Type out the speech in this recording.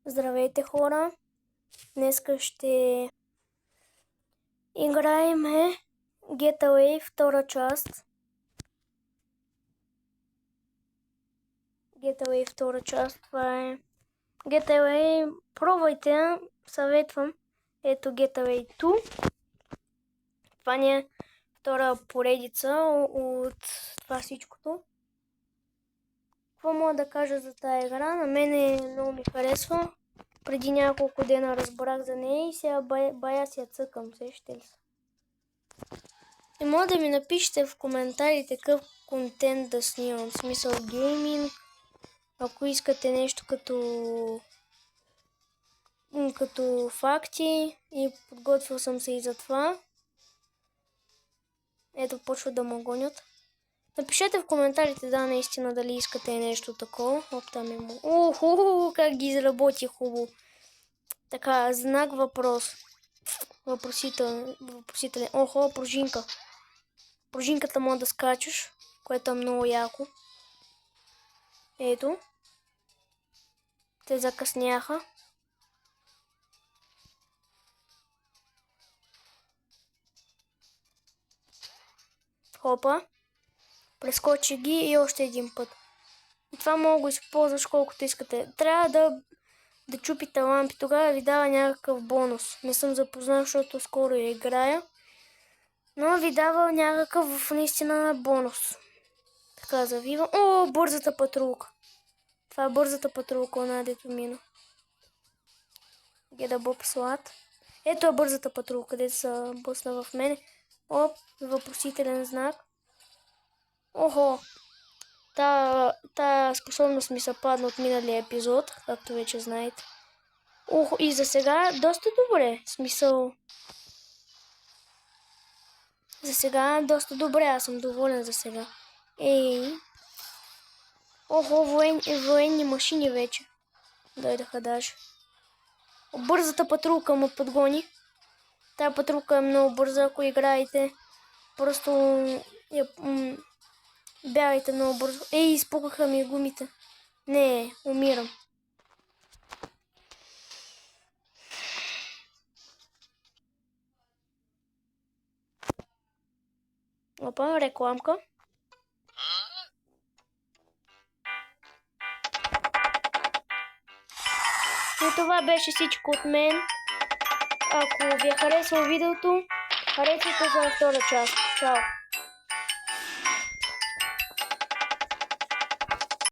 Здравейте, хора! Днеска ще играем Getaway втора част. Getaway втора част. Това е Getaway. Пробвайте, съветвам. Ето Getaway 2. Това ни е втора поредица от това всичкото. Какво мога да кажа за тази игра? На мен много ми харесва. Преди няколко дена разбрах за нея и сега бая си я цъкам, сещате ли се? И може да ми напишете в коментарите какъв контент да снимам, в смисъл гейминг, ако искате нещо като факти, и подготвил съм се и за това. Ето, почва да ме гонят. Напишете в коментарите, да, наистина, дали искате нещо такова. Оп, там е му. Как ги изработи хубаво. Така, знак въпрос. Въпросителен. Охо, пружинка. Пружинката може да скачаш, което е много яко. Ето. Те закъсняха. Хопа. Прескочи ги и още един път. И това мога да го използваш колкото искате. Трябва да чупите лампи, тогава ви дава някакъв бонус. Не съм запознал, защото скоро я играя. Но ви дава някакъв наистина бонус. Така, завивам. О, бързата патрулка. Това е бързата патрулка, она дето мина. Геда Боб Слад. Ето е бързата патрулка, където се бъсна в мене. Оп, въпросителен знак. Охо. Та способност ми се падна от миналия епизод, както вече знаете. Охо, и за сега доста добре. Смисъл. За сега доста добре, аз съм доволен за сега. Ей. Охо, военни машини вече. Дойдаха даже. Бързата патрулка ме подгони. Тая патрулка е много бърза, ако играете. Просто бягайте много бързо. Ей, изпукаха ми гумите. Не, умирам. Опа, рекламка. И това беше всичко от мен. Ако ви е харесало видеото, харесайте за втора част. Чао!